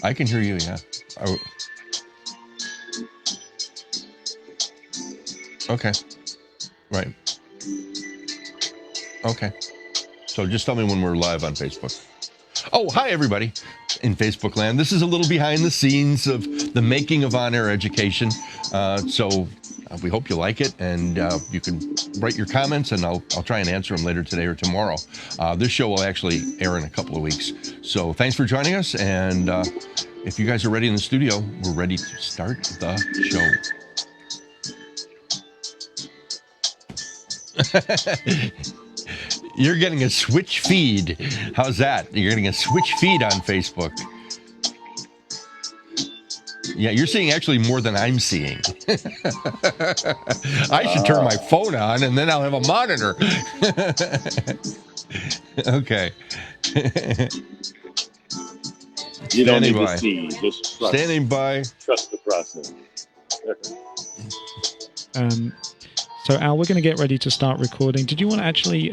I can hear you, yeah. Okay. Right. Okay. So just tell me when we're live on Facebook. Oh, hi, everybody in Facebook land. This is a little behind the scenes of the making of On Air Education. So we hope you like it, and you can write your comments, and I'll try and answer them later today or tomorrow. This show will actually air in a couple of weeks. So thanks for joining us, and if you guys are ready in the studio, we're ready to start the show. You're getting a switch feed. How's that? You're getting a switch feed on Facebook. Yeah, you're seeing actually more than I'm seeing. I should turn my phone on and then I'll have a monitor. Okay. You don't need by. to see, just trust. Standing by. Trust the process. So Al, we're going to get ready to start recording. Did you want to actually,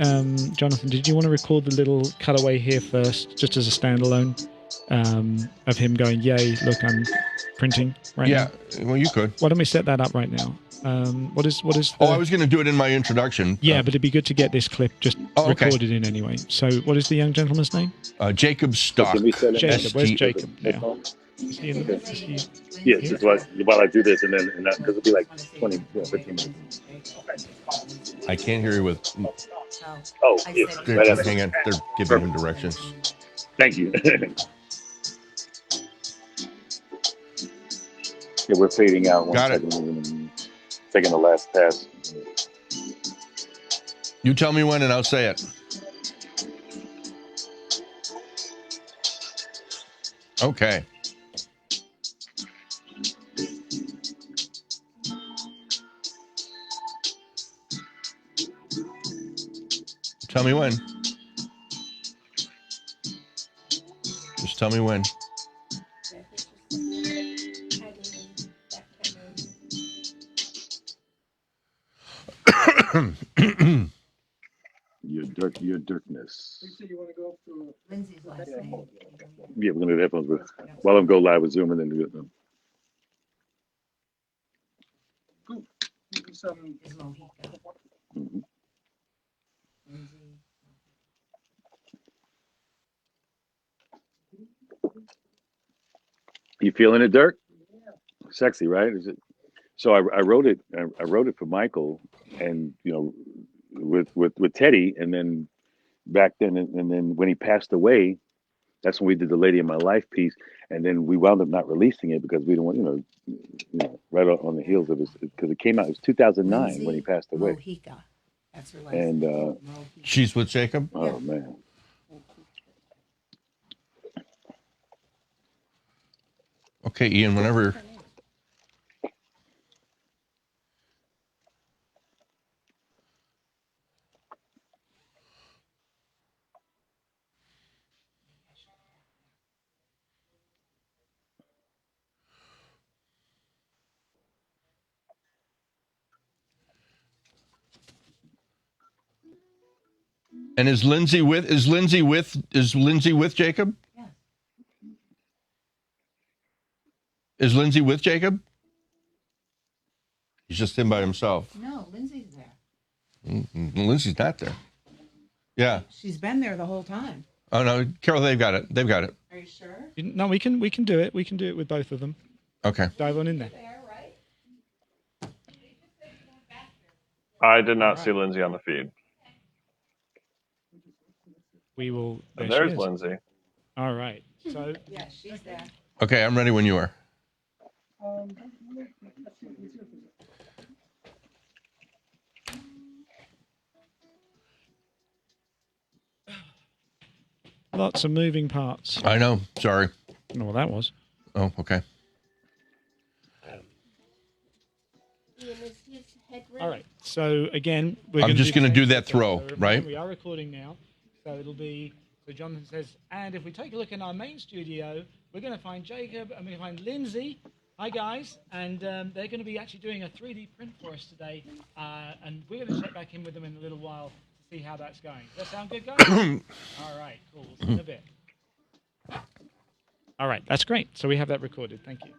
Jonathan, did you want to record the little cutaway here first, just as a standalone, of him going, yay, look, I'm printing right now? Yeah, well, you could. Why don't we set that up right now? What is Oh, I was going to do it in my introduction. Yeah, but it'd be good to get this clip just recorded in anyway. So what is the young gentleman's name? Jacob Stock. Jacob, where's Jacob now? Is he in the, is he yes, just while I do this, and then because it'll be like 20, 15 minutes. I can't hear you with. Oh, yes. Right, hang on. They're giving him directions. Thank you. Yeah, we're fading out. Got it. Taking the last pass. You tell me when, and I'll say it. Okay. Tell me when. Just tell me when. Your Dirkness. You want to go through Lindsay's last name. Yeah, we're gonna do headphones while I'm go live with Zoom and then do it. Mm-hmm. You feeling it, Dirk? Yeah. Sexy, right? Is it? So I wrote it. I wrote it for Michael, and with Teddy, and then back then, and then when he passed away, that's when we did the Lady in My Life piece, and then we wound up not releasing it because we didn't want, right on the heels of it, because it came out. It was 2009 Lindsay when he passed away. Mojica. That's her last name. And she's with Jacob. Oh yeah. Man. Okay, Ian. Whenever. And is Lindsay with Jacob? Yes. Is Lindsay with Jacob? He's just in by himself. No, Lindsay's there. Lindsay's not there. Yeah. She's been there the whole time. Oh no, Carol, they've got it. They've got it. Are you sure? No, we can do it. We can do it with both of them. Okay. Dive on in there. I did not see Lindsay on the feed. We will. And there's Lindsay. All right. So yeah, she's there. Okay, I'm ready when you are. Lots of moving parts. I know. Sorry. I don't know what that was. Oh, okay. All right. So again, I'm just going to do that throw, right? We are recording now, so it'll be. So Jonathan says, and if we take a look in our main studio, we're going to find Jacob and we're going to find Lindsay. Hi guys, and they're going to be actually doing a 3D print for us today, and we're going to check back in with them in a little while to see how that's going. Does that sound good, guys? All right, cool. We'll see you in a bit. All right, that's great. So we have that recorded. Thank you.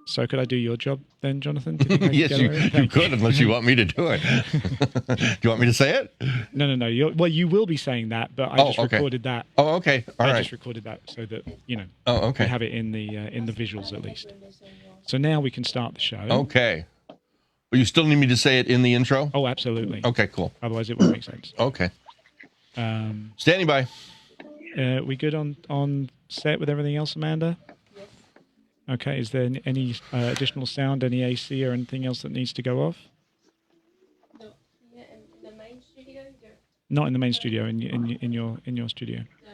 So could I do your job then, Jonathan? Do you think I could Yes, get you, away with it? you Thank could, unless you want me to do it. Do you want me to say it? No. Well, you will be saying that, but I just okay. recorded that. Oh, okay. All I right. just recorded that so that Oh, we okay. have it in the visuals at least. So now we can start the show. Okay. Well, you still need me to say it in the intro? Oh, absolutely. Okay, cool. Otherwise, it won't make sense. Okay. Um, Standing by. we good on set with everything else, Amanda? Yes. Okay. Is there any additional sound, any AC or anything else that needs to go off? No, yeah, in the main studio, there, Not in the main studio, in your studio. no.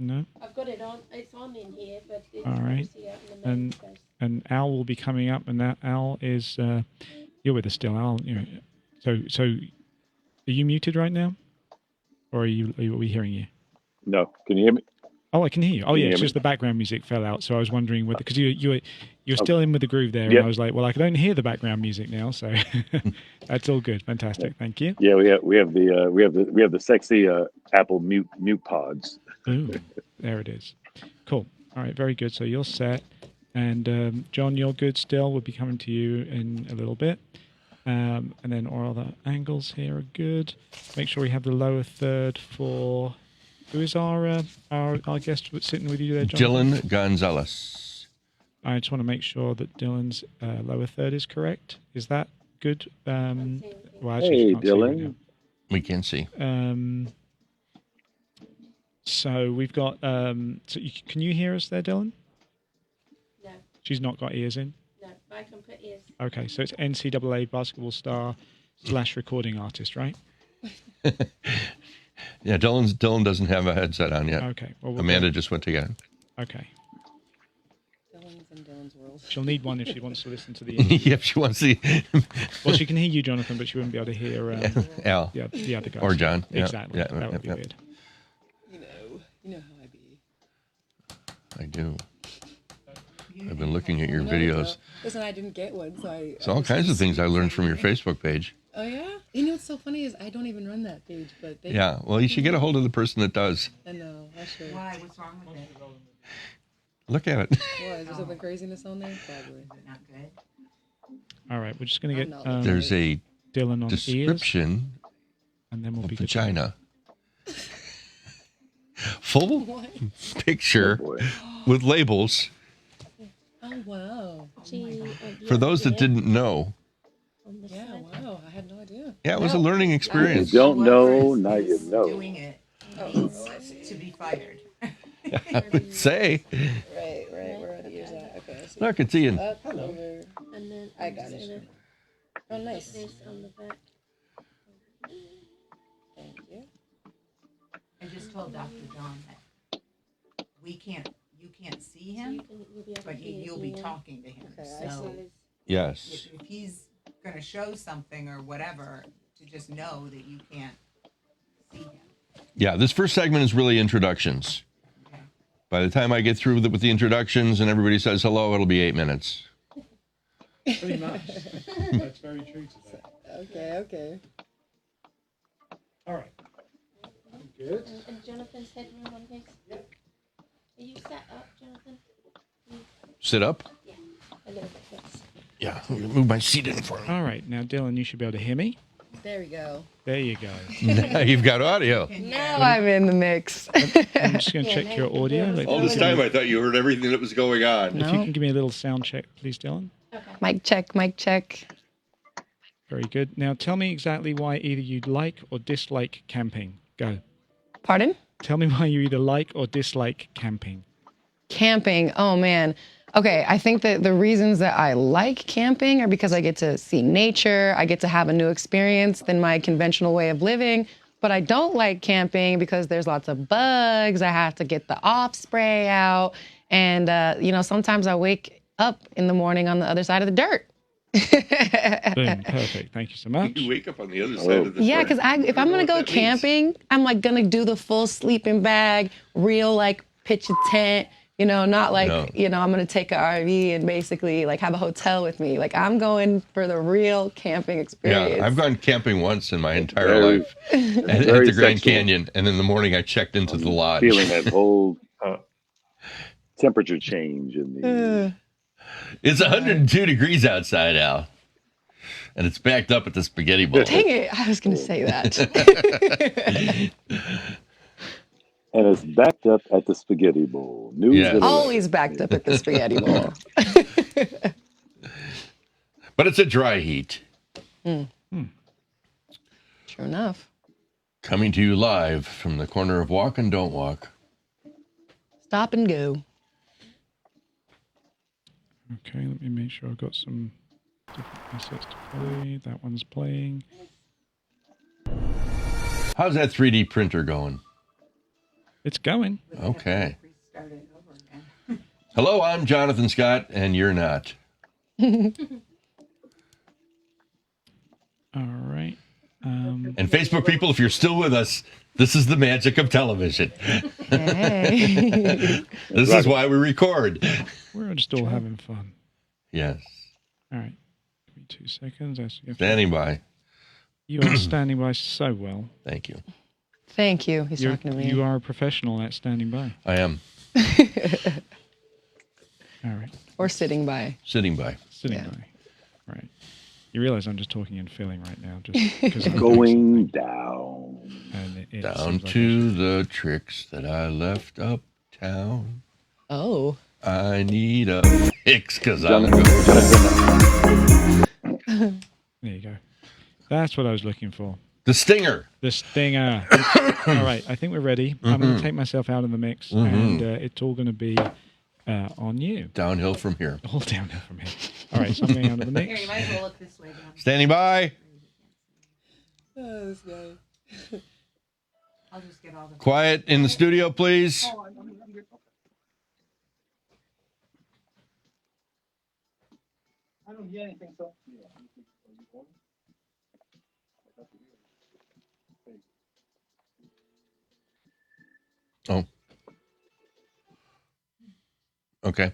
No. I've got it on. It's on in here, but it's All right. obviously out in the main And space. and Al will be coming up, and that Al is you're with us still, Al. So are you muted right now, or are we hearing you? No, can you hear me? Oh, I can hear you. Oh, Can you yeah, hear it's me? just the background music fell out, so I was wondering whether because you're still in with the groove there, Yeah. and I was like, well, I don't hear the background music now, so that's all good, fantastic, thank you. Yeah, we have the sexy Apple mute pods. Ooh, there it is. Cool. All right, very good. So you're set, and John, you're good still. We'll be coming to you in a little bit. And then all other angles here are good. Make sure we have the lower third for who is our guest sitting with you there, John? Dylan Gonzalez. I just want to make sure that Dylan's lower third is correct. Is that good? Well, actually, Hey, she can't see right Dylan. We can see. now. So we've got. Can you hear us there, Dylan? No, She's not got ears in. no. I can put ears. Okay, so it's NCAA basketball star / recording artist, right? Yeah, Dylan doesn't have a headset on yet. Okay. Well, we'll Amanda just went to get it. Okay. Dylan's in Dylan's world. She'll need one if she wants to listen to the. Yep, she wants to see Well, she can hear you, Jonathan, but she wouldn't be able to hear Al the other guys. or John. Yeah, Exactly. yeah, That would be yeah. weird. You know how I be. I do. I've been looking at your videos. Listen, I didn't get one, so I. It's all kinds of things I learned from your Facebook page. Oh yeah. You know what's so funny is I don't even run that page, but they. Yeah, well, you should get a hold of the person that does. I know. I should. Why? What's wrong with it? Look at it. Why is there something craziness on there? Probably. Is it not good? All right, we're just going to I'm get not There's a Dylan on ears, description and then we'll of be good. vagina. Full What? picture Boy. with labels Oh wow. for those that didn't know. On the Yeah. side. Wow. I had no idea. Yeah, it was a learning experience. You don't know, Whoever now you is know. Doing it Oh, needs to be fired. I would say. right. Where are the ears at? Okay. I see. Look, it's Ian. Up, over. And then I I'm got just it. gonna Oh, nice. put this on the back. Thank you. I just told Dr. John that you can't see So him, you'll be able to but hear you'll be Ian. talking to him. Okay, I So see. Yes. if he's going to show something or whatever, to just know that you can't see him. Yeah, this first segment is really introductions. Okay. By the time I get through with the introductions and everybody says hello, it'll be 8 minutes. Pretty much. That's very true to that. Okay. All right. Good. And Jonathan's headroom on his. Yep. Are you set up, Jonathan? Sit up. Yeah, a little bit. Yes. Yeah, I'm gonna move my seat in for him. All right, now Dylan, you should be able to hear me. There we go. There you go. Now you've got audio. Now I'm in the mix. I'm just going to Yeah, check now your you can audio. hear us. Like, All this time I thought you heard everything that was going on. if you No. can give me a little sound check, please, Dylan. Okay. Mic check. Very good. Now tell me exactly why either you like or dislike camping. Go. Pardon? Tell me why you either like or dislike camping. Camping. Oh man. Okay, I think that the reasons that I like camping are because I get to see nature, I get to have a new experience than my conventional way of living. But I don't like camping because there's lots of bugs. I have to get the off spray out. And, sometimes I wake up in the morning on the other side of the dirt. Boom. Perfect. Thank you so much. You wake up on the other Oh. side of the Yeah, fence. because if I'm I don't gonna know go what that means. camping, I'm like gonna do the full sleeping bag, real like pitch a tent, You know, not like, No. you know, I'm going to take an RV and basically like have a hotel with me. Like I'm going for the real camping experience. Yeah, I've gone camping once in my entire Very- life at very the Grand sexual. Canyon, and in the morning I checked into the lodge. Feeling that whole Uh, temperature change in the. It's 102 degrees outside, Al, and it's backed up at the spaghetti bowl. Dang it. I was going to say that. And it's backed up at the spaghetti bowl. News Yeah. at 11. Always backed up at the spaghetti bowl. But it's a dry heat. True enough. Coming to you live from the corner of Walk and Don't Walk. Stop and go. Okay, let me make sure I've got some different assets to play. That one's playing. How's that 3D printer going? It's going. Okay. Restart it over again. Hello, I'm Jonathan Scott, and you're not. All right. And Facebook people, if you're still with us, this is the magic of television. Hey. This is why we record. We're just all having fun. Yes. All right. Give me 2 seconds. Standing by. You are standing by so well. Thank you. Thank you. He's talking to me. You are a professional at standing by. I am All right. Or sitting by. sitting by. Sitting Yeah. by. Right. You realize I'm just talking and feeling right now, just because I'm Going down. and it Down seems like to the tricks that I left uptown. Oh. I need a fix because I'm Jonathan, going. Jonathan, there you go. That's what I was looking for. The Stinger. The stinger. All right, I think we're ready. I'm going to take myself out of the mix, and it's all going to be on you. Downhill from here. All downhill from here. All right, so I'm going out of the Here, mix. you might as well look this way down. Standing by. I'll just get all the. Quiet in the studio, please. I don't hear anything, so. Oh. Okay.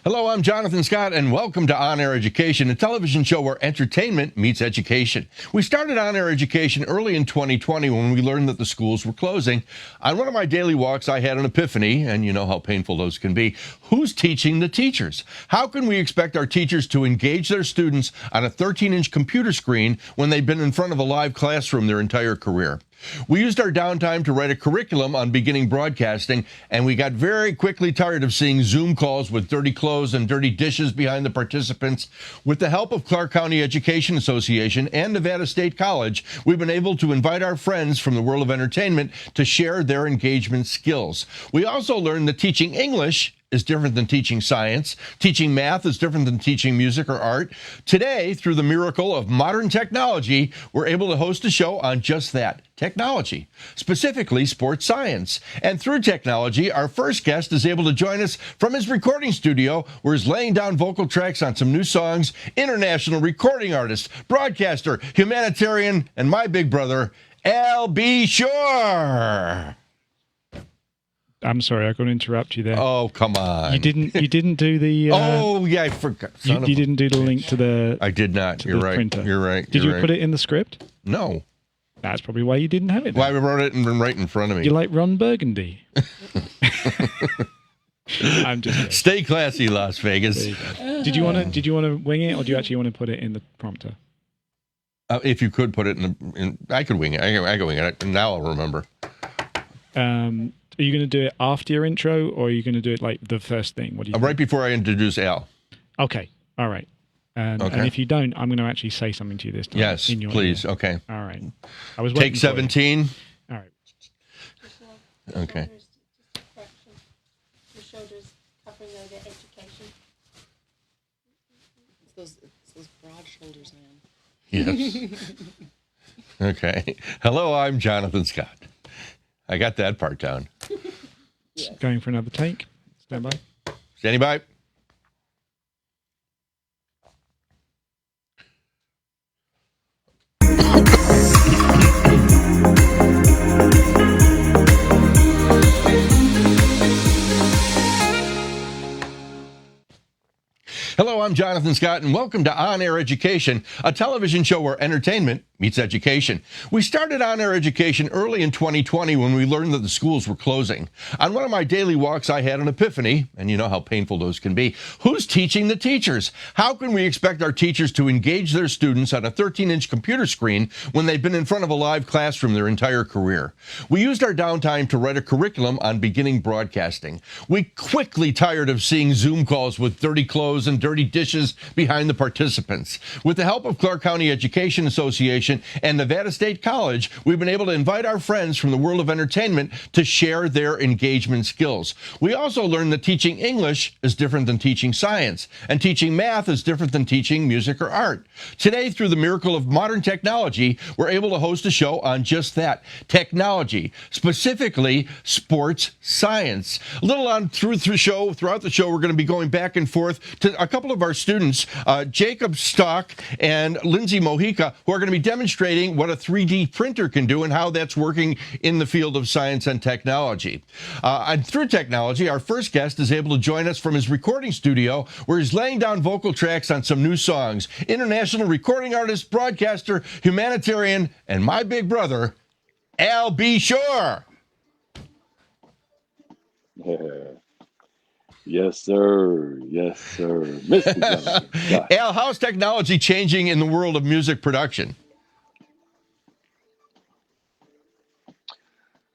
Hello, I'm Jonathan Scott, and welcome to On Air Education, a television show where entertainment meets education. We started On Air Education early in 2020 when we learned that the schools were closing. On one of my daily walks, I had an epiphany, and you know how painful those can be. Who's teaching the teachers? How can we expect our teachers to engage their students on a 13-inch computer screen when they've been in front of a live classroom their entire career? We used our downtime to write a curriculum on beginning broadcasting, and we got very quickly tired of seeing Zoom calls with dirty clothes and dirty dishes behind the participants. With the help of Clark County Education Association and Nevada State College, we've been able to invite our friends from the world of entertainment to share their engagement skills. We also learned that teaching English is different than teaching science. Teaching math is different than teaching music or art. Today, through the miracle of modern technology, we're able to host a show on just that, technology, specifically sports science. And through technology, our first guest is able to join us from his recording studio, where he's laying down vocal tracks on some new songs, international recording artist, broadcaster, humanitarian, and my big brother, Al.B. Shore. I'm sorry, I got to interrupt you there. Oh, come on. You didn't do the. Oh, yeah, I forgot. you didn't do the link to the. I did not. to You're the right. printer. You're right. Did You're you right. put it in the script? No. That's probably why you didn't have it. Well, Then. I wrote it and right in front of me. You like Ron Burgundy? I'm just. Joking. Stay classy, Las Vegas. There you go. Did you want to wing it, or do you actually want to put it in the prompter? If you could put it in, I could wing it. I could wing it. Now I'll remember. Are you going to do it after your intro, or are you going to do it like the first thing? What do you? Right before I introduce Al. Okay. All right. And Okay. if you don't, I'm going to actually say something to you this time. Yes, in your please. ear. Okay. All right. I was Take waiting for you. 17. All right. Okay. Just a correction. The shoulders covering over education. It's those broad shoulders, man. Yes. Okay. Hello, I'm Jonathan Scott. I got that part down. Going for another take. Stand by. Standing by. Hello, I'm Jonathan Scott, and welcome to On Air Education, a television show where entertainment meets education. We started On Air Education early in 2020 when we learned that the schools were closing. On one of my daily walks, I had an epiphany, and you know how painful those can be. Who's teaching the teachers? How can we expect our teachers to engage their students on a 13-inch computer screen when they've been in front of a live classroom their entire career? We used our downtime to write a curriculum on beginning broadcasting. We quickly tired of seeing Zoom calls with dirty clothes and dirty dishes behind the participants. With the help of Clark County Education Association and Nevada State College, we've been able to invite our friends from the world of entertainment to share their engagement skills. We also learned that teaching English is different than teaching science, and teaching math is different than teaching music or art. Today, through the miracle of modern technology, we're able to host a show on just that, technology, specifically sports science. A little on throughout the show, we're going to be going back and forth to a couple of our students, Jacob Stock and Lindsay Mojica, who are going to be demonstrating what a 3D printer can do and how that's working in the field of science and technology. And through technology, our first guest is able to join us from his recording studio, where he's laying down vocal tracks on some new songs. International recording artist, broadcaster, humanitarian, and my big brother, Al B. Shore. Yes, sir. Yes, sir. Mr. Jonathan Scott. Al, how's technology changing in the world of music production?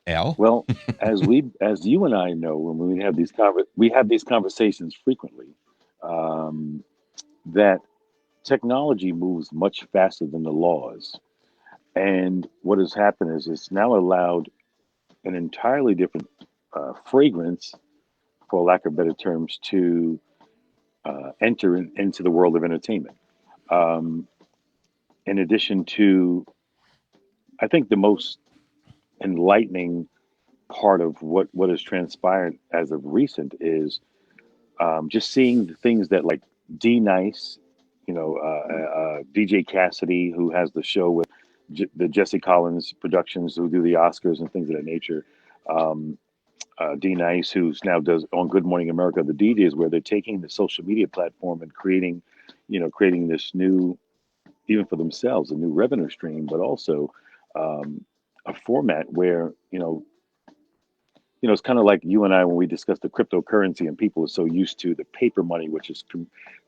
Al? Well, as you and I know, when we have these conversations frequently, that technology moves much faster than the laws. And what has happened is it's now allowed an entirely different fragrance, for lack of better terms, to enter into the world of entertainment. In addition to, I think the most enlightening part of what has transpired as of recent is just seeing the things that, like, D Nice, DJ Cassidy, who has the show with the Jesse Collins Productions, who do the Oscars and things of that nature. D Nice, who's now does on Good Morning America, the DJs, where they're taking the social media platform and creating this new, even for themselves, a new revenue stream, but also a format where it's kind of like you and I when we discuss the cryptocurrency, and people are so used to the paper money, which is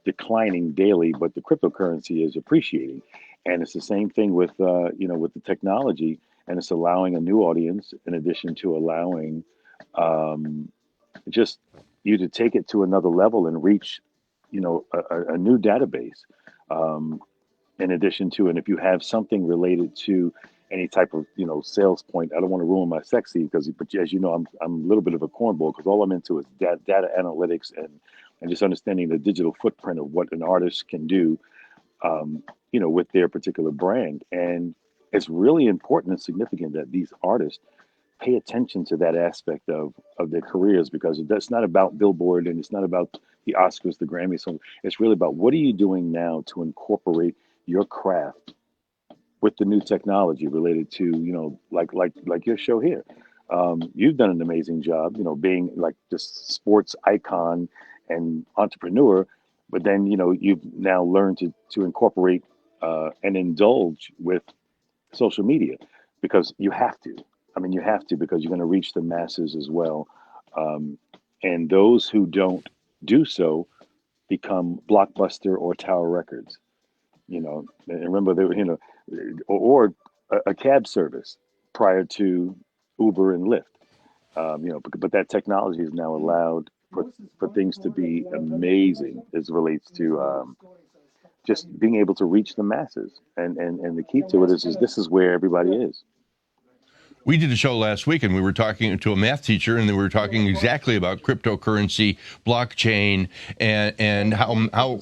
declining daily, but the cryptocurrency is appreciating. And it's the same thing with with the technology, and it's allowing a new audience, in addition to allowing just you to take it to another level and reach a new database. In addition to, and if you have something related to any type of sales point, I don't want to ruin my sexy, but as you know, I'm a little bit of a cornball, because all I'm into is data analytics and just understanding the digital footprint of what an artist can do with their particular brand. And it's really important and significant that these artists pay attention to that aspect of their careers, because that's not about Billboard, and it's not about the Oscars, the Grammys. So it's really about, what are you doing now to incorporate your craft with the new technology related to, like your show here. You've done an amazing job, being like this sports icon and entrepreneur, but then, you've now learned to incorporate and indulge with social media, because you have to. I mean, you have to, because you're going to reach the masses as well. And those who don't do so become Blockbuster or Tower Records, and remember, they were, or a cab service prior to Uber and Lyft. But that technology is now allowed for things to be amazing as it relates to just being able to reach the masses. And the key to it is this is where everybody is. We did a show last week, and we were talking to a math teacher, and we were talking exactly about cryptocurrency, blockchain, and how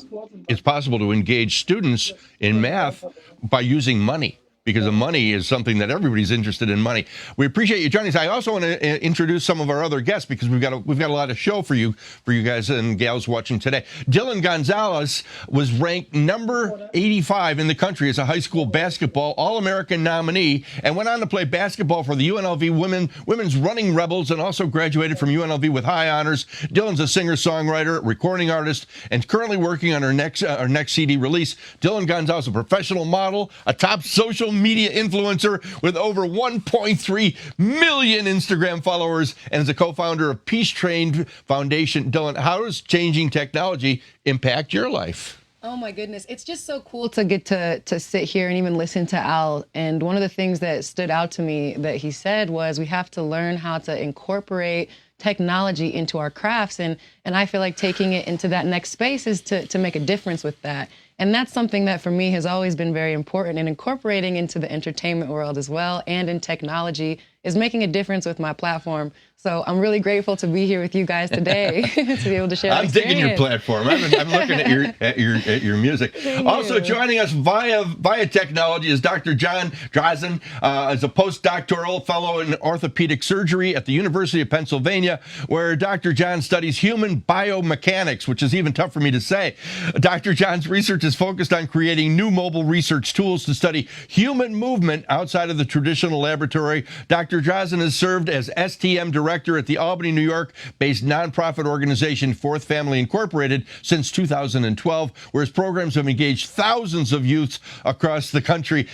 it's possible to engage students in math by using money. Because the money is something that everybody's interested in. Money. We appreciate you joining us. I also want to introduce some of our other guests because we've got a lot of show for you guys and gals watching today. Dylan Gonzalez was ranked number 85 in the country as a high school basketball All-American nominee and went on to play basketball for the UNLV Women's Running Rebels and also graduated from UNLV with high honors. Dylan's a singer-songwriter, recording artist, and currently working on our next CD release. Dylan Gonzalez, a professional model, a top social media influencer with over 1.3 million Instagram followers, and is a co-founder of Peace Train Foundation. Dylan, how does changing technology impact your life? Oh my goodness. It's just so cool to get to sit here and even listen to Al. And one of the things that stood out to me that he said was we have to learn how to incorporate technology into our crafts. And I feel like taking it into that next space is to make a difference with that. And that's something that for me has always been very important, and incorporating into the entertainment world as well and in technology is making a difference with my platform. So I'm really grateful to be here with you guys today to be able to share. I'm digging your platform. I'm looking at your music. Also joining us via technology is Dr. John Drazen, as a postdoctoral fellow in orthopedic surgery at the University of Pennsylvania, where Dr. John studies human biomechanics, which is even tough for me to say. Dr. John's research is focused on creating new mobile research tools to study human movement outside of the traditional laboratory. Dr. Drazen has served as STM director at the Albany, New York-based nonprofit organization Fourth Family Incorporated since 2012, where his programs have engaged thousands of youths across the country.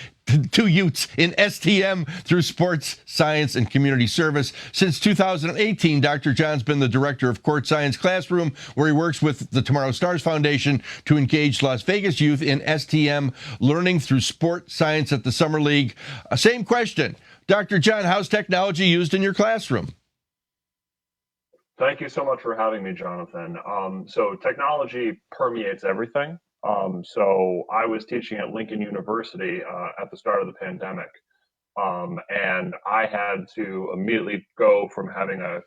To youths in STM through sports, science, and community service. Since 2018, Dr. John's been the director of Court Science Classroom, where he works with the Tomorrow Stars Foundation to engage Las Vegas youth in STM learning through sport science at the Summer League. Same question. Dr. John, how's technology used in your classroom? Thank you so much for having me, Jonathan. So technology permeates everything. So I was teaching at Lincoln University at the start of the pandemic, and I had to immediately go from having a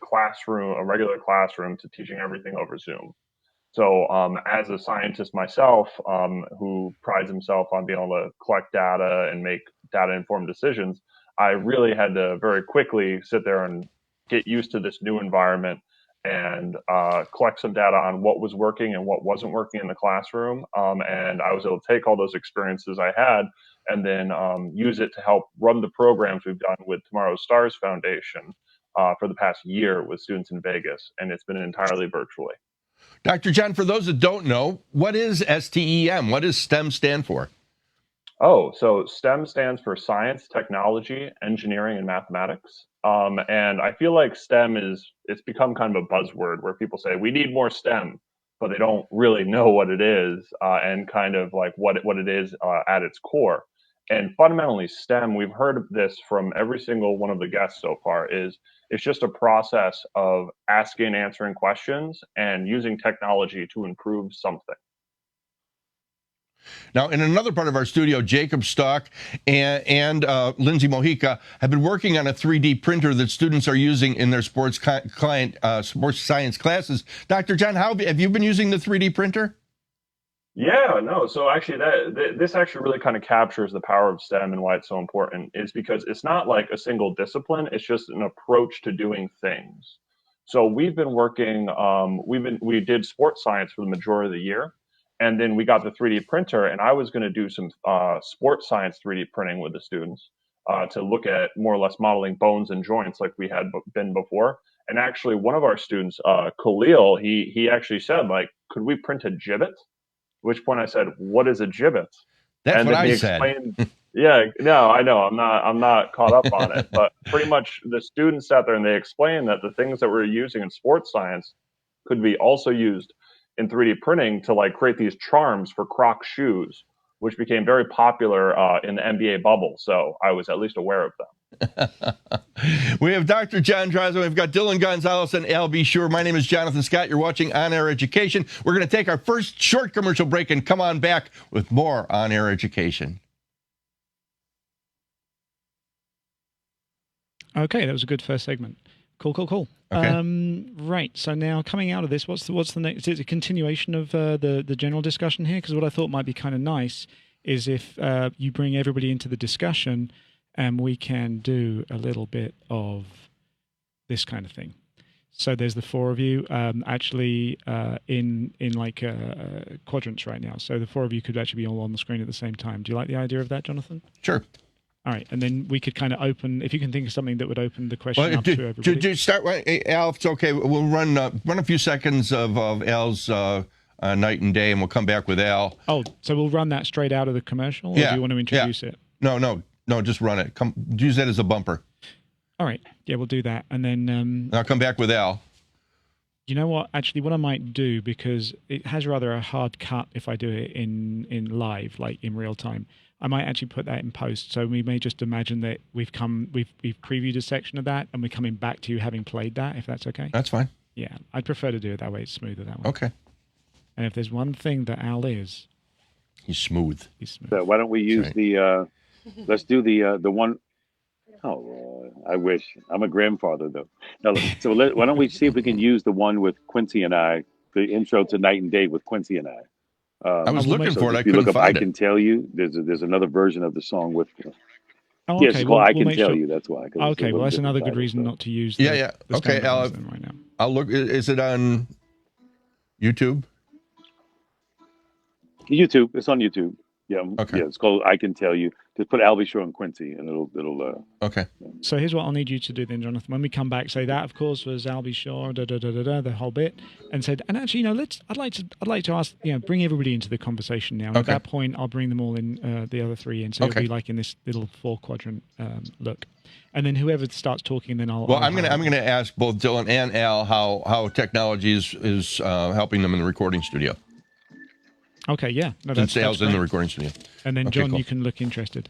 regular classroom, to teaching everything over Zoom. So as a scientist myself, who prides himself on being able to collect data and make data-informed decisions, I really had to very quickly sit there and get used to this new environment and collect some data on what was working and what wasn't working in the classroom. And I was able to take all those experiences I had and then use it to help run the programs we've done with Tomorrow Stars Foundation for the past year with students in Vegas. And it's been entirely virtually. Dr. John, for those that don't know, what is STEM? What does STEM stand for? Oh, so STEM stands for science, technology, engineering, and mathematics. And I feel like STEM it's become kind of a buzzword where people say we need more STEM, but they don't really know what it is and kind of like what it is at its core. And fundamentally, STEM, we've heard of this from every single one of the guests so far, it's just a process of asking and answering questions and using technology to improve something. Now, in another part of our studio, Jacob Stock and Lindsay Mojica have been working on a 3D printer that students are using in their sports science classes. Dr. John, have you been using the 3D printer? Yeah, no. So actually, this actually really kind of captures the power of STEM and why it's so important. Is because it's not like a single discipline; it's just an approach to doing things. So we've been working. We did sports science for the majority of the year. And then we got the 3D printer, and I was going to do some sports science 3D printing with the students to look at more or less modeling bones and joints like we had been before. And actually, one of our students, Khalil, he actually said, like, could we print a gibbet? At which point I said, what is a gibbet? That's and what then he I said. Explained, yeah, no, I know. I'm not caught up on it. But pretty much the students sat there and they explained that the things that we're using in sports science could be also used in 3D printing to like create these charms for Crocs shoes, which became very popular in the NBA bubble. So I was at least aware of them. We have Dr. John Drazen. We've got Dylan Gonzalez and Al B. Sure. My name is Jonathan Scott. You're watching On Air Education. We're going to take our first short commercial break and come on back with more On Air Education. Okay, that was a good first segment. Cool. Okay. Right. So now coming out of this, what's the next? Is it a continuation of the general discussion here? Because what I thought might be kind of nice is if you bring everybody into the discussion, and we can do a little bit of this kind of thing. So there's the four of you actually in like quadrants right now. So the four of you could actually be all on the screen at the same time. Do you like the idea of that, Jonathan? Sure. All right, and then we could kind of open, if you can think of something that would open the question Well, up to everybody. to start, Al, if it's okay, we'll run a few seconds of Al's night and day, and we'll come back with Al. Oh, so we'll run that straight out of the commercial, or do you want to introduce it? No, just run it. Use that as a bumper. All right, yeah, we'll do that, and then I'll come back with Al. You know what? Actually, what I might do, because it has rather a hard cut if I do it in live, like in real time. I might actually put that in post. So we may just imagine that we've previewed a section of that, and we're coming back to you having played that, if that's okay. That's fine. Yeah, I'd prefer to do it that way. It's smoother that way. Okay. And if there's one thing that Al is, he's smooth. He's smooth. So why don't we use the? Let's do the one. Oh, I wish. I'm a grandfather though. No, so why don't we see if we can use the one with Quincy and I, the intro to Night and Day with Quincy and I. I was looking for it. I if you couldn't look up find I Can Tell You, there's another version of the song with. Oh, okay. Yes, it's called I Can Tell You. That's why. Okay, well, that's another good reason not to use. The Okay, Al. right now. I'll look. Is it on YouTube? YouTube. It's on YouTube. Yeah. Okay. Yeah, it's called I Can Tell You. Just put Albie Shore and Quincy, and it'll. Okay. So here's what I'll need you to do then, Jonathan. When we come back, say that, of course, was Albie Shore, the whole bit, and said, and actually, I'd like to ask, bring everybody into the conversation now. And Okay. At that point, I'll bring them all in, the other three in, so Okay. it'll be like in this little 4-quadrant look. And then whoever starts talking, then I'll. Well, I'm gonna ask both Dylan and Al how technology is helping them in the recording studio. Okay, yeah. No, Since Al's in the great. recording studio. And then, Okay, John, cool. you can look interested.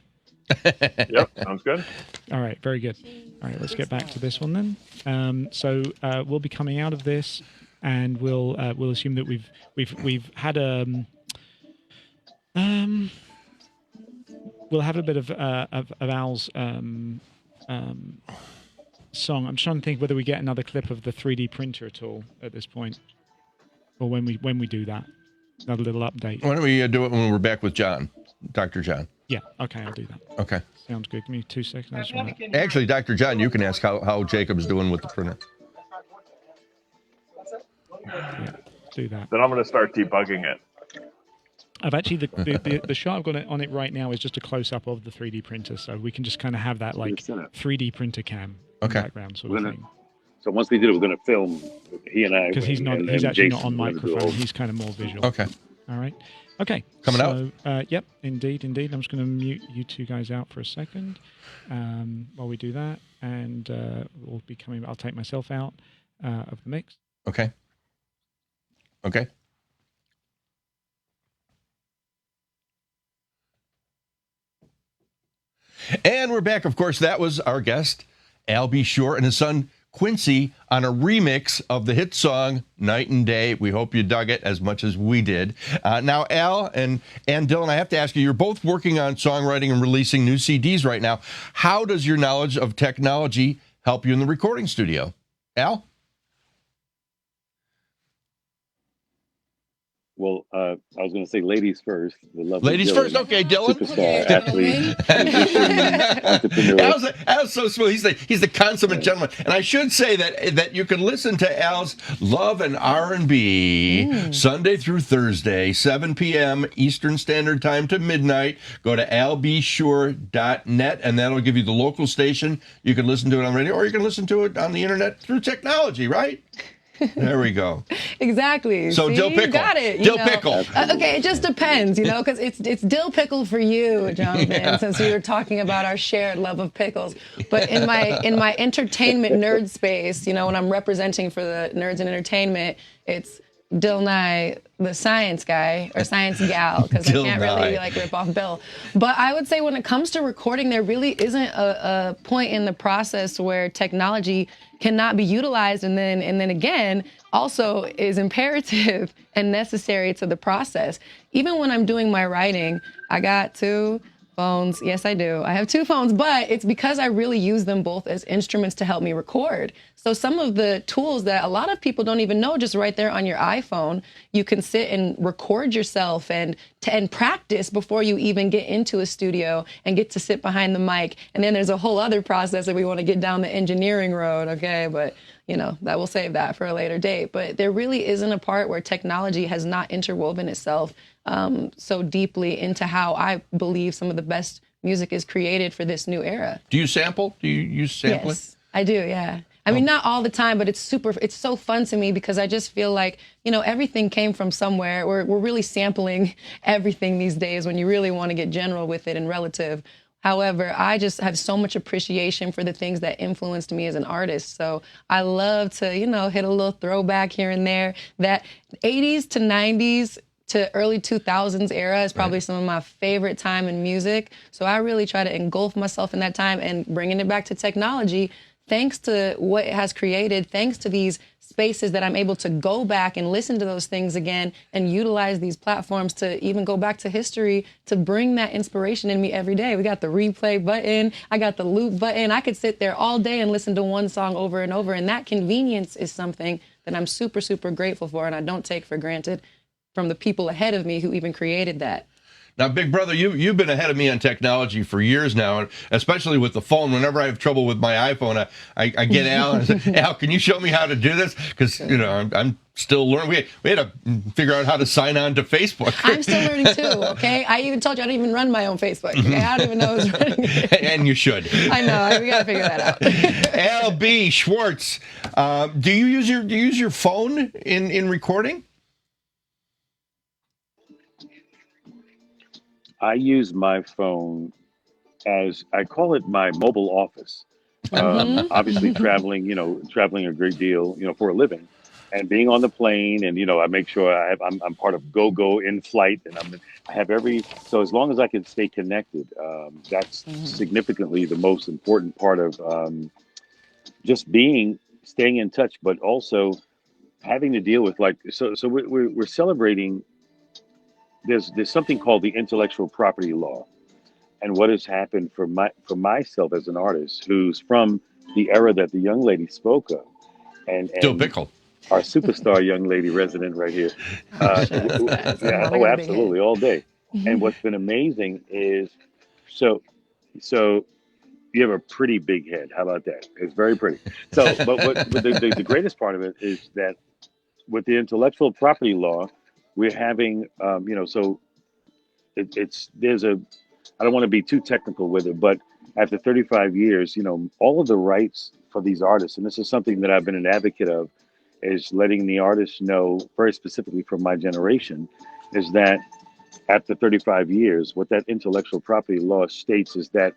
Yep, sounds good. All right, very good. All right, let's get back to this one then. So we'll be coming out of this, and we'll assume that we've had we'll have a bit of Al's song. I'm trying to think whether we get another clip of the 3D printer at all at this point, or when we do that, another little update. Why don't we do it when we're back with John, Dr. John? Yeah, okay, I'll do that. Okay. Sounds good. Give me 2 seconds. I just wanna- Actually, Dr. John, you can ask how Jacob's doing with the printer. Yeah, do that. Then I'm going to start debugging it. I've actually the shot I've got on it right now is just a close up of the 3D printer, so we can just kind of have that like 3D printer cam in the background sort of thing. So once we did it, we're going to film he and I. Because he's actually Jason, not on we're gonna do microphone. all- He's kind of more visual. Okay. All right. Okay. Coming out? Yep, indeed. I'm just going to mute you two guys out for a second while we do that, and we'll be coming. I'll take myself out of the mix. Okay. Okay. And we're back. Of course, that was our guest, Albie Shore, and his son, Quincy, on a remix of the hit song Night and Day. We hope you dug it as much as we did. Now, Al and Dylan, I have to ask you, you're both working on songwriting and releasing new CDs right now. How does your knowledge of technology help you in the recording studio? Al? Well, I was going to say ladies first. The lovely Ladies Dylan, first. Okay, Dylan. Superstar, athlete, musician, entrepreneur. Al's so smooth. He's the consummate gentleman. And I should say that you can listen to Al's Love and R&B Sunday through Thursday, 7 p.m. Eastern Standard Time to midnight. Go to albshore.net, and that'll give you the local station. You can listen to it on radio, or you can listen to it on the internet through technology, right? There we go. Exactly. So See, dill pickle. You got it. Dill pickle. Okay, it just depends, because it's dill pickle for you, Jonathan, since we were talking about our shared love of pickles. But in my entertainment nerd space, when I'm representing for the nerds in entertainment, it's Dill Nye, the science guy or science gal, because I can't really rip off Bill. But I would say when it comes to recording, there really isn't a point in the process where technology cannot be utilized, and then again also is imperative and necessary to the process. Even when I'm doing my writing, I got to Phones, yes, I do. I have two phones, but it's because I really use them both as instruments to help me record. So some of the tools that a lot of people don't even know, just right there on your iPhone, you can sit and record yourself and practice before you even get into a studio and get to sit behind the mic. And then there's a whole other process if we want to get down the engineering road, okay? But that we'll save that for a later date. But there really isn't a part where technology has not interwoven itself so deeply into how I believe some of the best music is created for this new era. Do you sample? Do you use sampling? Yes, I do. Yeah. I mean, not all the time, but it's so fun to me because I just feel like, everything came from somewhere. We're really sampling everything these days when you really want to get general with it and relative. However, I just have so much appreciation for the things that influenced me as an artist. So I love to, hit a little throwback here and there. That 80s to 90s to early 2000s era is probably some of my favorite time in music. So I really try to engulf myself in that time and bringing it back to technology. Thanks to what it has created, thanks to these spaces that I'm able to go back and listen to those things again and utilize these platforms to even go back to history to bring that inspiration in me every day. We got the replay button. I got the loop button. I could sit there all day and listen to one song over and over. And that convenience is something that I'm super, super grateful for and I don't take for granted from the people ahead of me who even created that. Now, Big Brother, you've been ahead of me on technology for years now, and especially with the phone. Whenever I have trouble with my iPhone, I get Al and I say, Al, can you show me how to do this? Because, I'm still learning. We had to figure out how to sign on to Facebook. I'm still learning too, okay? I even told you I don't even run my own Facebook. Okay? I don't even know who's running it. And you should. I know. We got to figure that out. Al B. Schwartz, do you use your phone in recording? I use my phone as I call it my mobile office. Obviously, traveling a great deal, for a living, and being on the plane, and I make sure I'm part of GoGo in flight, and I have so as long as I can stay connected, that's significantly the most important part of just staying in touch, but also having to deal with so we're celebrating. There's something called the intellectual property law, and what has happened for myself as an artist who's from the era that the young lady spoke of, and Still Bickle, our superstar young lady resident right here. Absolutely, all day. And what's been amazing is, so you have a pretty big head. How about that? It's very pretty. So, but the greatest part of it is that with the intellectual property law, we're having, so I don't want to be too technical with it, but after 35 years, all of the rights for these artists, and this is something that I've been an advocate of, is letting the artists know, very specifically from my generation, is that after 35 years, what that intellectual property law states is that,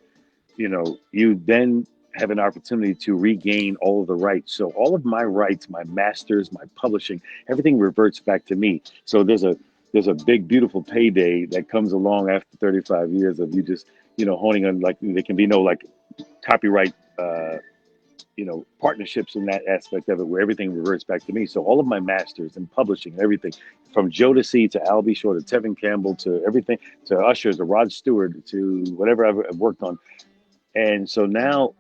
you then have an opportunity to regain all of the rights. So all of my rights, my masters, my publishing, everything reverts back to me. So there's a big, beautiful payday that comes along after 35 years of you just, honing on, there can be no copyright, partnerships in that aspect of it where everything reverts back to me. So all of my masters and publishing and everything from Jodeci to Al B. Shore to Tevin Campbell to everything, to Usher, to Rod Stewart, to whatever I've worked on. And so now,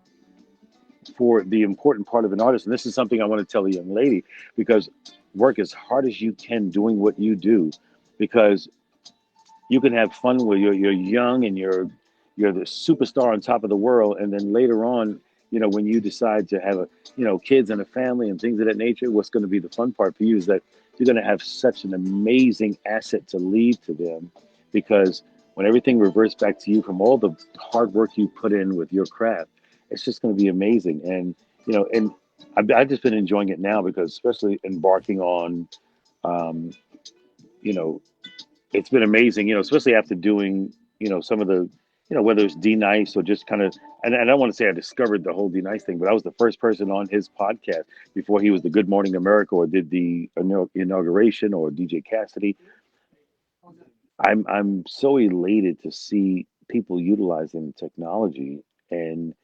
for the important part of an artist, and this is something I want to tell a young lady, because work as hard as you can doing what you do, because you can have fun when you're young and you're the superstar on top of the world, and then later on, when you decide to have kids and a family and things of that nature, what's going to be the fun part for you is that you're going to have such an amazing asset to leave to them, because when everything reverts back to you from all the hard work you put in with your craft, it's just going to be amazing. And, and I've just been enjoying it now, because especially embarking on, it's been amazing, especially after doing, some of the, whether it's D Nice or just kind of, and I don't want to say I discovered the whole D Nice thing, but I was the first person on his podcast before he was the Good Morning America or did the inauguration, or DJ Cassidy. I'm so elated to see people utilizing technology, and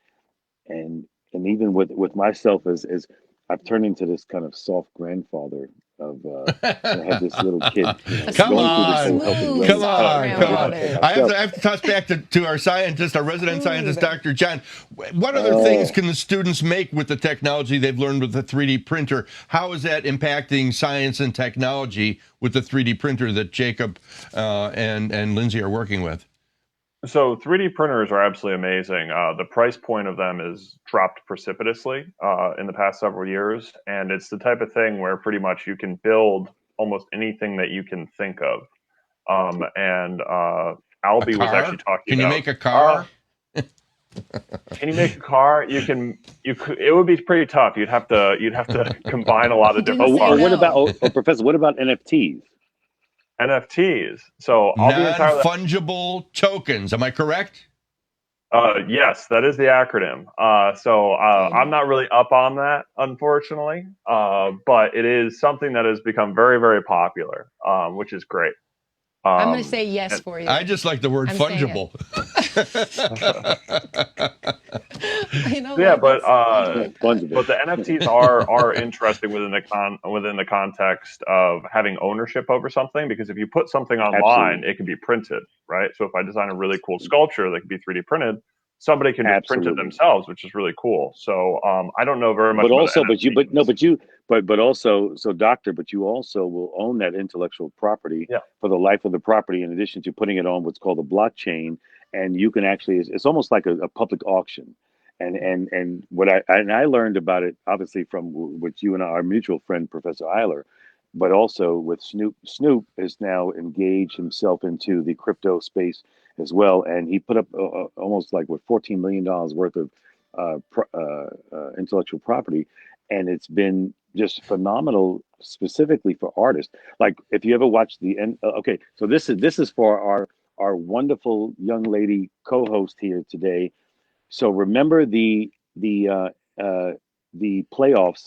even with myself as I've turned into this kind of soft grandfather I had this little kid. Come going on. through this whole healthy Smooth wellness. Come on, Brown come on. water. I have to toss back to our scientist, our resident scientist, Dr. John. What other Oh. things can the students make with the technology they've learned with the 3D printer? How is that impacting science and technology with the 3D printer that Jacob and Lindsay are working with? So 3D printers are absolutely amazing. The price point of them is dropped precipitously in the past several years, and it's the type of thing where pretty much you can build almost anything that you can think of. And Albie was actually talking Can you about. make a car? Can you make a car? You can. You could. It would be pretty tough. You'd have to combine a lot of different Didn't say parts. What no. about, Professor? What about NFTs? NFTs. So I'll be entirely. Non-fungible tokens. Am I correct? Yes, that is the acronym. I'm not really up on that, unfortunately. But it is something that has become very, very popular, which is great. I'm going to say yes for you. I just like the word I'm saying fungible. You know Yeah, what? but Fungible. but the NFTs are interesting within the context of having ownership over something, because if you put something online, Absolutely. it can be printed, right? So if I design a really cool sculpture that can be 3D printed, somebody can just print it Absolutely. themselves, which is really cool. So I don't know very much. But about also, NFTs. but also, so doctor, but you also will own that intellectual property Yeah. for the life of the property, in addition to putting it on what's called a blockchain, and you can actually, it's almost like a public auction. And what I learned about it, obviously from what you and our mutual friend Professor Eiler, but also with Snoop. Snoop has now engaged himself into the crypto space as well, and he put up almost like $14 million worth of intellectual property, and it's been just phenomenal, specifically for artists. Like if you ever watch the end. Okay, so this is for our wonderful young lady co-host here today. So remember the playoffs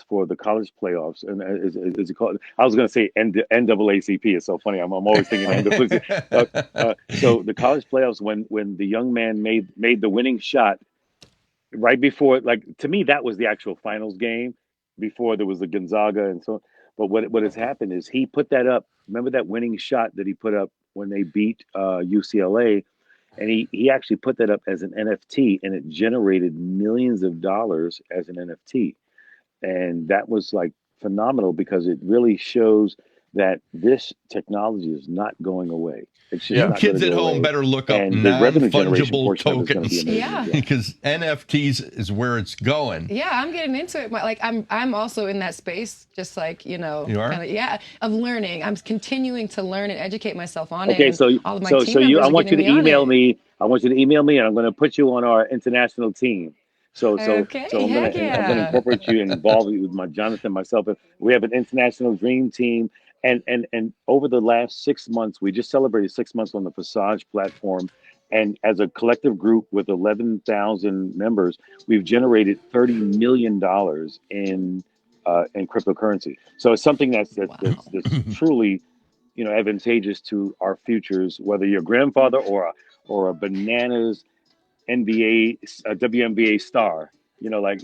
for the college playoffs, and is it called? I was going to say NAACP. It's so funny. I'm always thinking NAACP. So the college playoffs, when the young man made the winning shot right before, like, to me that was the actual finals game before there was the Gonzaga and so. But what has happened is he put that up. Remember that winning shot that he put up when they beat UCLA. And he actually put that up as an NFT, and it generated millions of dollars as an NFT. And that was like phenomenal, because it really shows that this technology is not going away. It's just You not kids gonna at go home away. better look up And the revenue generation non-fungible portion of it is going to be tokens. amazing. Yeah. Because NFTs is where it's going. Yeah, I'm getting into it. Like I'm also in that space, just like, you know, You are? yeah, of learning. I'm continuing to learn and educate myself on it. Okay, and so all of my so team so you, members I are want you getting to me on email it. me. I want you to email me, and I'm going to put you on our international team. So Okay, I'm heck I'm gonna yeah. incorporate you and involve you with my Jonathan, myself. We have an international dream team, and over the last 6 months, we just celebrated 6 months on the Visage platform, and as a collective group with 11,000 members, we've generated $30 million in cryptocurrency. So it's something that's truly, advantageous to our futures, whether you're a grandfather or a bananas WNBA star.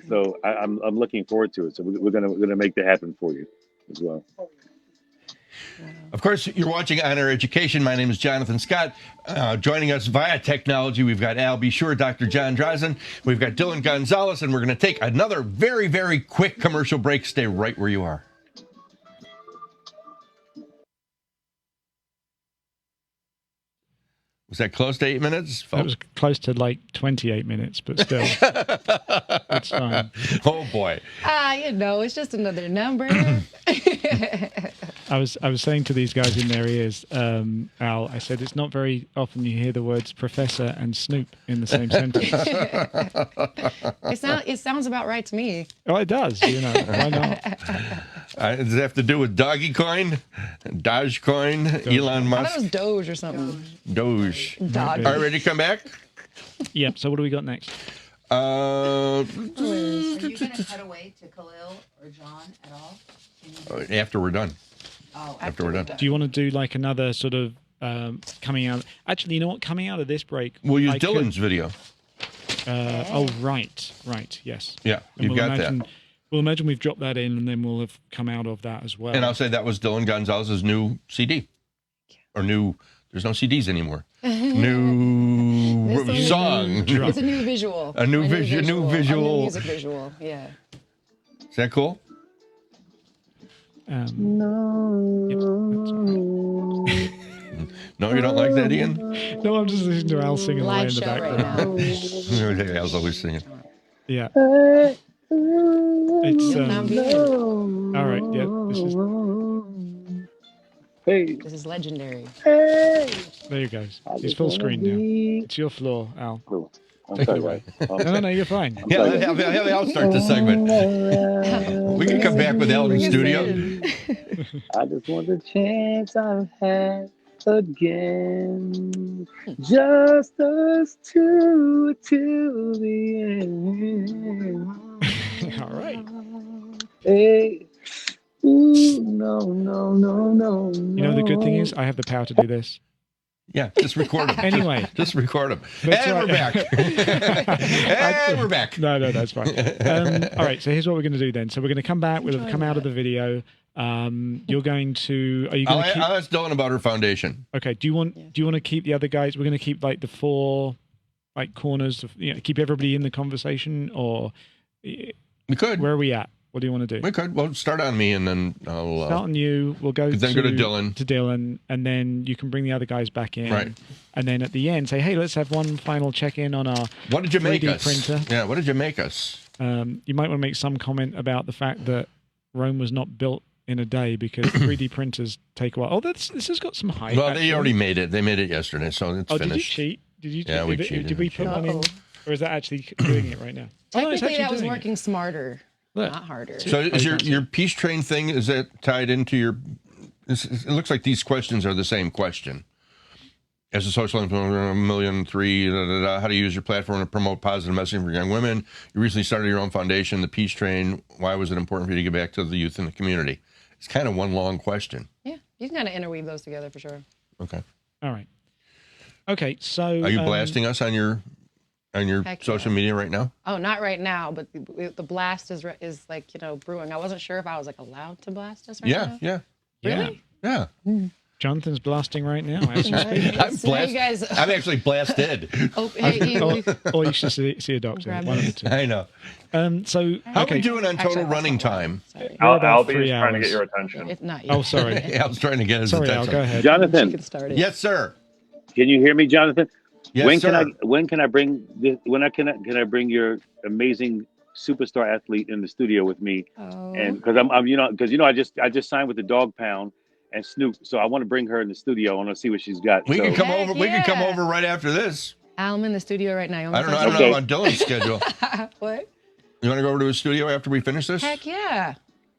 So I'm looking forward to it. So we're gonna make that happen for you as well. Of course, you're watching On Air Education. My name is Jonathan Scott. Joining us via technology, we've got Al B. Sure, Dr. John Drazen, we've got Dylan Gonzalez, and we're going to take another very, very quick commercial break. Stay right where you are. Was that close to 8 minutes, That folks? was close to like 28 minutes, but still, it's fine. Oh boy! It's just another number. I was saying to these guys in their ears, Al, I said it's not very often you hear the words Professor and Snoop in the same sentence. It sounds about right to me. Oh, it does. Why not? Does it have to do with Doggy Coin, Dogecoin, Elon I thought Musk, it was Doge or something. Doge? Dog. All right, ready to come back? Yep. So what do we got next? Are you going to cut away to Khalil or John at all? After we're done. Oh, After we're done. Do you want to do like another sort of coming out? Actually, you know what? Coming out of this break, We'll use I could- Dylan's video. Oh, right, yes. Yeah, And you've we'll got imagine, that. Well, imagine we've dropped that in, and then we'll have come out of that as well. And I'll say that was Dylan Gonzalez's new CD. Or new, there's no CDs anymore. New This is- song. It's a new visual. A new new visual. new music visual. Yeah. Is that cool? Yep, that's all right. No, you don't like that, Ian? No, I'm just listening to Al singing away Live in the show right background. now. I was always singing. Yeah. It's Not good. all right. Yeah, this is Hey, This is legendary. there you go. It's full screen now. It's your floor, Al. cool. I'm Take it sorry, away. guys. I'm No, sorry. no, you're fine. Yeah, have Al start the segment. We can come back with Al in the studio. I just want the chance I've had again. Just us two till the end. All right. Hey. Ooh, no, no, no, no. You know the good thing is I have the power to do this. Yeah, just record him. Anyway. Just record him. That's And right. we're back. And we're back. No, that's fine. All right, so here's what we're going to do then. So we're going to come back. We'll have come out of the video. You're going to. Are you going to keep? I'll ask Dylan about her foundation. Okay. Do you want to keep the other guys? We're going to keep like the four, like corners of keep everybody in the conversation, or We could. where are we at? What do you want to do? We could. Well, start on me, and then I'll. Start on you. We'll go. Then go to Dylan. To Dylan, and then you can bring the other guys back in. Right. And then at the end, say, hey, let's have one final check-in on our What did you make 3D us? printer. Yeah. What did you make us? You might want to make some comment about the fact that Rome was not built in a day because 3D printers take a while. Oh, this has got some height. Well, actually. they already made it. They made it yesterday, so it's Oh, finished. did you cheat? Did you? Yeah, we did, cheated. Did we put one in, or is that actually doing it right now? Oh, no, it's Technically, actually that was doing it. working smarter, Look. not harder. So is your peace train thing, is that tied into your? It looks like these questions are the same question. As a social influencer, 1,000,003, how to use your platform to promote positive messaging for young women. You recently started your own foundation, the Peace Train. Why was it important for you to give back to the youth in the community? It's kind of one long question. Yeah, you can kind of interweave those together for sure. Okay. All right. Okay, so Are you blasting us on your Heck social yeah. media right now? Oh, not right now, but the blast is like brewing. I wasn't sure if I was like allowed to blast us right now. Yeah. Really? Yeah. Jonathan's blasting right now. As you speak. I'm Hey, guys. I'm actually blasted. Oh, hey, Ian, or you should see a doctor. Grab One of the two. I know. So How okay. are we doing on Actually, total that's running not right. time? Sorry. We're about Albie 3 is trying to hours. get your attention. It's not. Oh, sorry. I was trying to get his Sorry, Al. attention. Go ahead. You Jonathan, can start it. Yes, sir. can you hear me, Jonathan? Yes, when sir. can I bring can I bring your amazing superstar athlete in the studio with me? Oh. And because I'm I just signed with the Dog Pound and Snoop, so I want to bring her in the studio. I want to see what she's got. We So- can come Heck over. We can come yeah. over right after this. I'm in the studio right now. I don't know. I don't Okay. know on Dylan's schedule. What? You want to go over to his studio after we finish this? Heck yeah.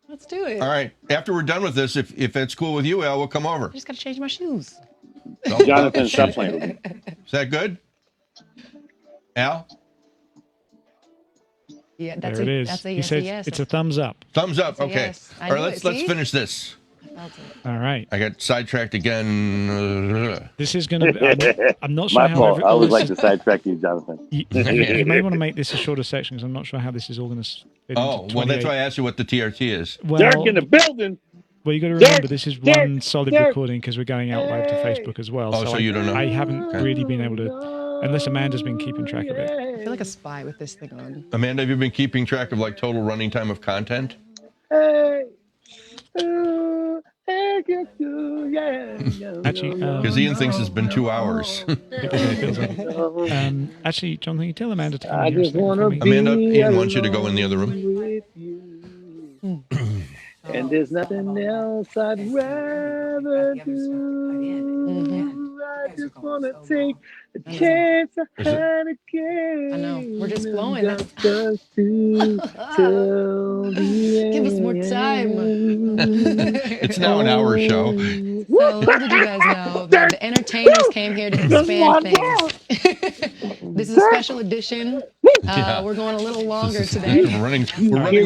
Let's do it. All right. After we're done with this, if that's cool with you, Al, we'll come over. I just got to change my shoes. Oh, Jonathan, stop playing with me. Is that good? Al, Yeah, that's There it is. That's a He yes. says yes. it's a thumbs up. thumbs up. a Okay. yes. I All right. knew Let's it, see? finish this. I felt it. All right. I got sidetracked again. This is going to. I'm not sure My how. fault. I always this- like to sidetrack you, Jonathan. you may want to make this a shorter section because I'm not sure how this is all going to fit Oh, into well, that's 28. why I asked you what the TRT is. Well, Dirk in the building. well, you got to remember Dirk, this is Dirk, one solid Dirk. recording because we're going out live to Facebook as well. Oh, so you don't know. I haven't Okay. really been able to, unless Amanda's been keeping track of it. I feel like a spy with this thing on. Amanda, have you been keeping track of like total running time of content? Actually, Because Ian thinks it's been 2 hours. actually, John, can you tell Amanda to come I in here a just second wanna for me? be Amanda, Ian wants you to go in the other room. with you. And there's nothing else I'd rather do. I just wanna take the chance I Is it- had again. I know. We're just flowing. That's- Just us two till the Give us more time. It's now an hour show. So little did you guys know that the entertainers came here to expand things. This is a special edition. Yeah. We're going a little longer today. We're running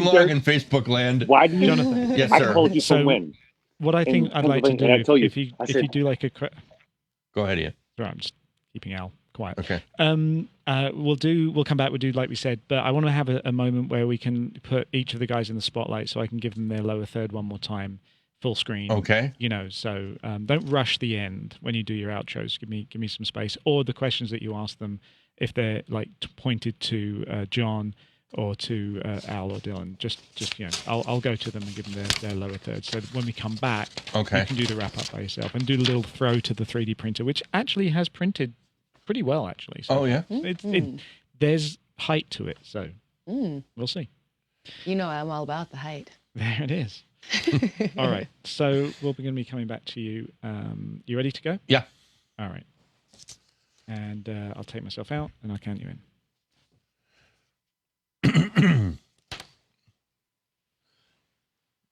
long in Facebook land. Why do you? Jonathan. Yes, I sir. called you So- from when? What I think In I'd like to do, Pennsylvania, and I told you, if I you said- do like a, Go ahead, Ian. sorry, I'm just keeping Al quiet. Okay. We'll come back. We'll do like we said, but I want to have a moment where we can put each of the guys in the spotlight, so I can give them their lower third one more time, full screen. Okay. So don't rush the end when you do your outros. Give me some space, or the questions that you ask them, if they're like pointed to John or to Al or Dylan, just I'll go to them and give them their lower third. So when we come back, you can do the wrap up by yourself and do a little throw to the 3D printer, which actually has printed pretty well, actually. So there's height to it, so we'll see. You know, I'm all about the height. There it is. All right, so we're going to be coming back to you. You ready to go? Yeah. All right. And I'll take myself out and I'll count you in.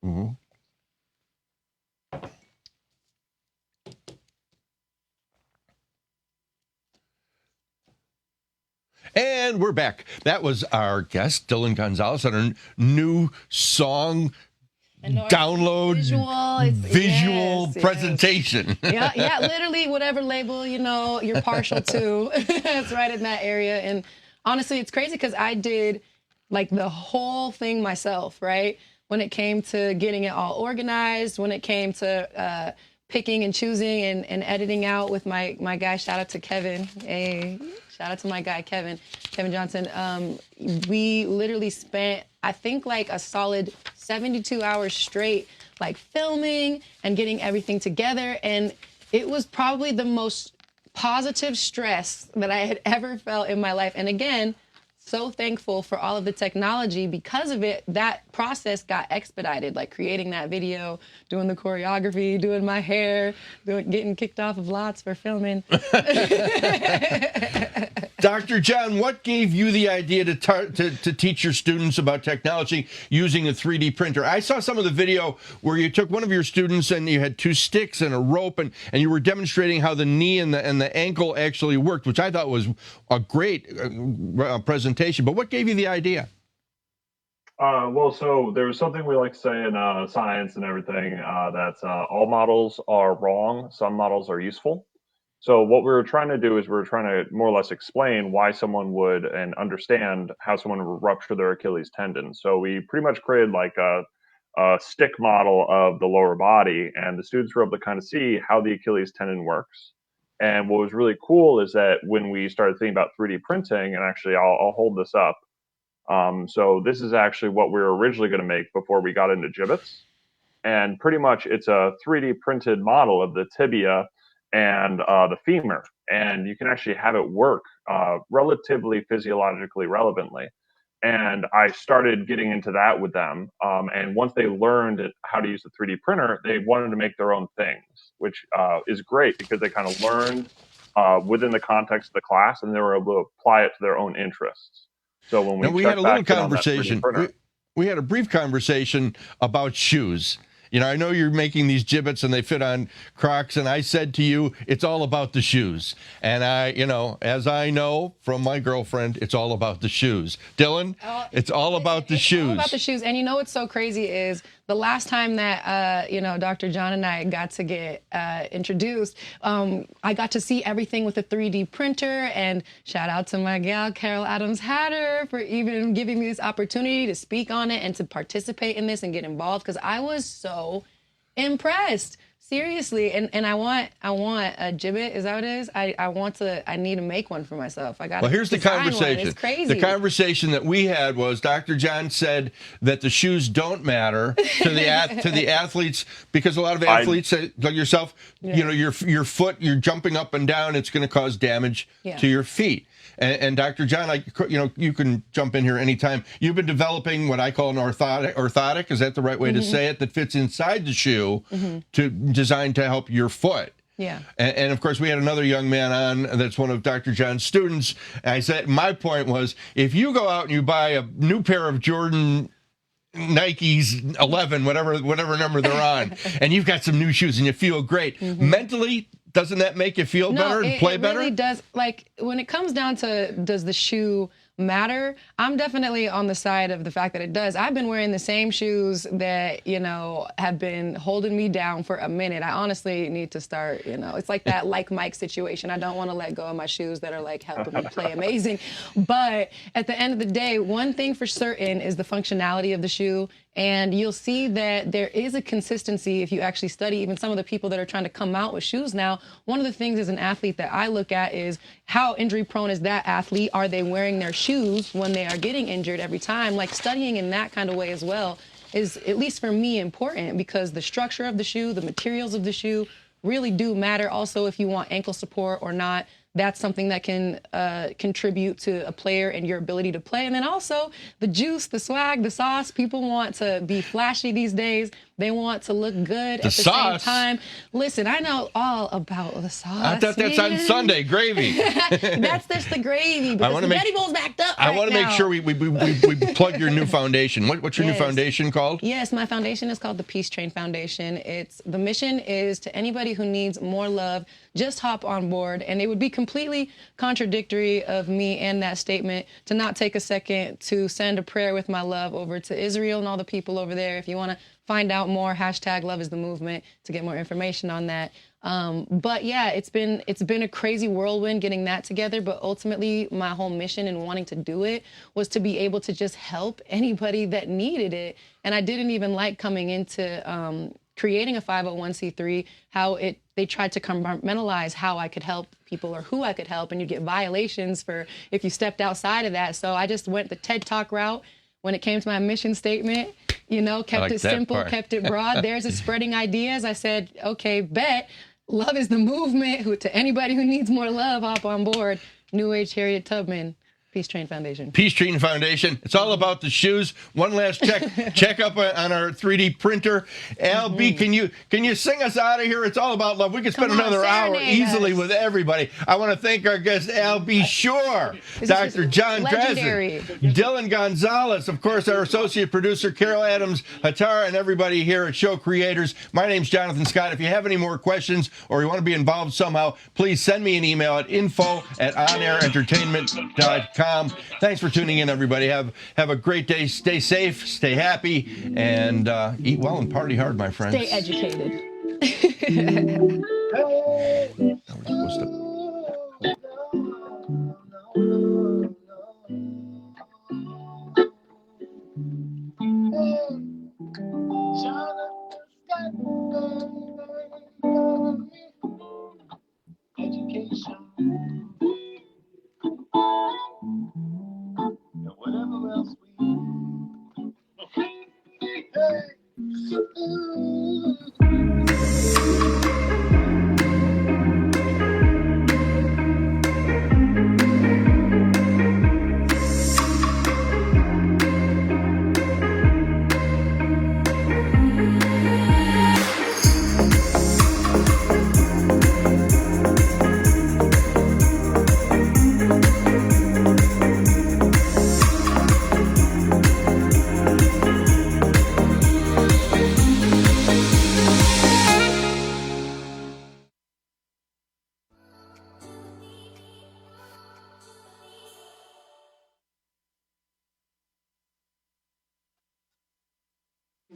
Mm-hmm. And we're back. That was our guest, Dylan Gonzalez, on our new song download visual presentation. Yeah, literally whatever label, you're partial to. It's right in that area. And honestly, it's crazy because I did like the whole thing myself, right? When it came to getting it all organized, when it came to picking and choosing and editing out with my guy, shout out to Kevin. Hey, shout out to my guy, Kevin Johnson. We literally spent, I think, like a solid 72 hours straight, like filming and getting everything together. And it was probably the most positive stress that I had ever felt in my life. And again, so thankful for all of the technology. Because of it, that process got expedited, like creating that video, doing the choreography, doing my hair, getting kicked off of lots for filming. Dr. John, what gave you the idea to teach your students about technology using a 3D printer? I saw some of the video where you took one of your students and you had two sticks and a rope, and you were demonstrating how the knee and the ankle actually worked, which I thought was a great presentation. But what gave you the idea? Well, so there's something we like to say in science and everything, that's all models are wrong, some models are useful. So what we were trying to do is we were trying to more or less explain why someone would and understand how someone would rupture their Achilles tendon. So we pretty much created like a stick model of the lower body, and the students were able to kind of see how the Achilles tendon works. And what was really cool is that when we started thinking about 3D printing, and actually I'll hold this up. So this is actually what we were originally going to make before we got into gibbets. And pretty much it's a 3D printed model of the tibia and the femur. And you can actually have it work relatively physiologically relevantly. And I started getting into that with them. And once they learned how to use the 3D printer, they wanted to make their own things, which is great because they kind of learned within the context of the class, and they were able to apply it to their own interests. So when we had a little conversation, we had a brief conversation about shoes. I know you're making these gibbets and they fit on Crocs, and I said to you, it's all about the shoes. And as I know from my girlfriend, it's all about the shoes. Dylan, it's all about the shoes. All about the shoes. And what's so crazy is the last time that, Dr. John and I got to get introduced, I got to see everything with a 3D printer, and shout out to my gal, Carol Adams Hatter, for even giving me this opportunity to speak on it and to participate in this and get involved, because I was so impressed. Seriously, and I want a gibbet. Is that what it is? I need to make one for myself. Well, here's the conversation. It's crazy. The conversation that we had was Dr. John said that the shoes don't matter to the athletes, because a lot of athletes, like yourself, your foot, you're jumping up and down, it's going to cause damage to your feet. And Dr. John, you can jump in here anytime. You've been developing what I call an orthotic, is that the right way to say it, that fits inside the shoe, designed to help your foot. Yeah. And of course, we had another young man on that's one of Dr. John's students. And I said, my point was, if you go out and you buy a new pair of Jordan Nikes 11, whatever number they're on, and you've got some new shoes and you feel great, mentally, doesn't that make you feel better and play better? It really does. Like, when it comes down to, does the shoe matter, I'm definitely on the side of the fact that it does. I've been wearing the same shoes that, have been holding me down for a minute. I honestly need to start, it's like that like Mike situation. I don't want to let go of my shoes that are like helping me play amazing. But at the end of the day, one thing for certain is the functionality of the shoe. And you'll see that there is a consistency if you actually study even some of the people that are trying to come out with shoes now. One of the things as an athlete that I look at is how injury prone is that athlete? Are they wearing their shoes when they are getting injured every time? Like studying in that kind of way as well is, at least for me, important because the structure of the shoe, the materials of the shoe really do matter. Also, if you want ankle support or not, that's something that can contribute to a player and your ability to play. And then also the juice, the swag, the sauce. People want to be flashy these days. They want to look good at the same time. Listen, I know all about the sauce. I thought that's on Sunday, gravy. That's just the gravy. Because the Betty Bowl's backed up. I want to make sure we plug your new foundation. What's your new foundation called? Yes, my foundation is called the Peace Train Foundation. The mission is to anybody who needs more love, just hop on board. And it would be completely contradictory of me and that statement to not take a second to send a prayer with my love over to Israel and all the people over there. If you want to find out more, hashtag Love is the Movement to get more information on that. But yeah, it's been a crazy whirlwind getting that together. But ultimately, my whole mission in wanting to do it was to be able to just help anybody that needed it. And I didn't even like coming into creating a 501c3, they tried to compartmentalize how I could help people or who I could help, and you get violations for if you stepped outside of that. So I just went the TED Talk route when it came to my mission statement. Kept it simple, kept it broad. There's a spreading ideas. I said, okay, bet. Love is the movement. To anybody who needs more love, hop on board. New Age Harriet Tubman. Peace Train Foundation. Peace Train Foundation. It's all about the shoes. One last check up on our 3D printer. Al B, can you sing us out of here? It's all about love. We could spend another hour easily with everybody. I want to thank our guest Al B. Shore, Dr. John Dresden, Dylan Gonzalez, of course, our associate producer Carol Adams Hatara, and everybody here at Show Creators. My name's Jonathan Scott. If you have any more questions or you want to be involved somehow, please send me an email at info@onairentertainment.com. Thanks for tuning in, everybody. Have a great day. Stay safe, stay happy, and eat well and party hard, my friends. Stay educated. Education. And whatever else we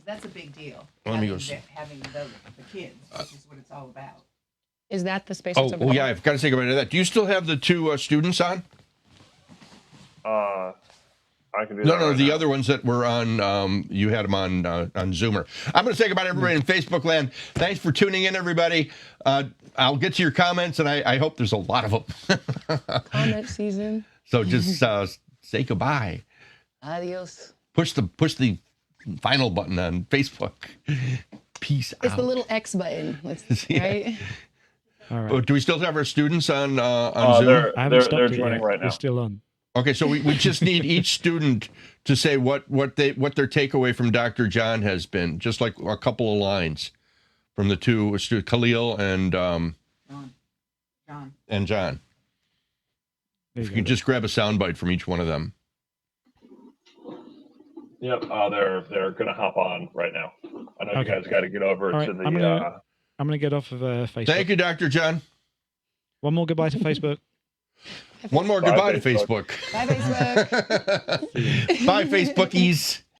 That's a big deal. Let me go having the kids, which is what it's all about. Is that the space? Oh yeah, I've got to say goodbye to that. Do you still have the two students on? I can do that. No, the other ones that were on, you had them on Zoomer. I'm going to say goodbye to everybody in Facebook land. Thanks for tuning in, everybody. I'll get to your comments, and I hope there's a lot of them. Comment season. So just say goodbye. Adios. Push the final button on Facebook. Peace out. It's the little X button, right? All right. Do we still have our students on Zoom? They're joining right now. They're still on. Okay, so we just need each student to say what their takeaway from Dr. John has been, just like a couple of lines from the two, Khalil and John. And John. If you can just grab a soundbite from each one of them. Yep, they're gonna hop on right now. I know you guys got to get over to the. I'm gonna get off of Facebook. Thank you, Dr. John. One more goodbye to Facebook. One more Bye, goodbye to Facebook. Facebook. Bye, Facebook. Bye, Facebookies.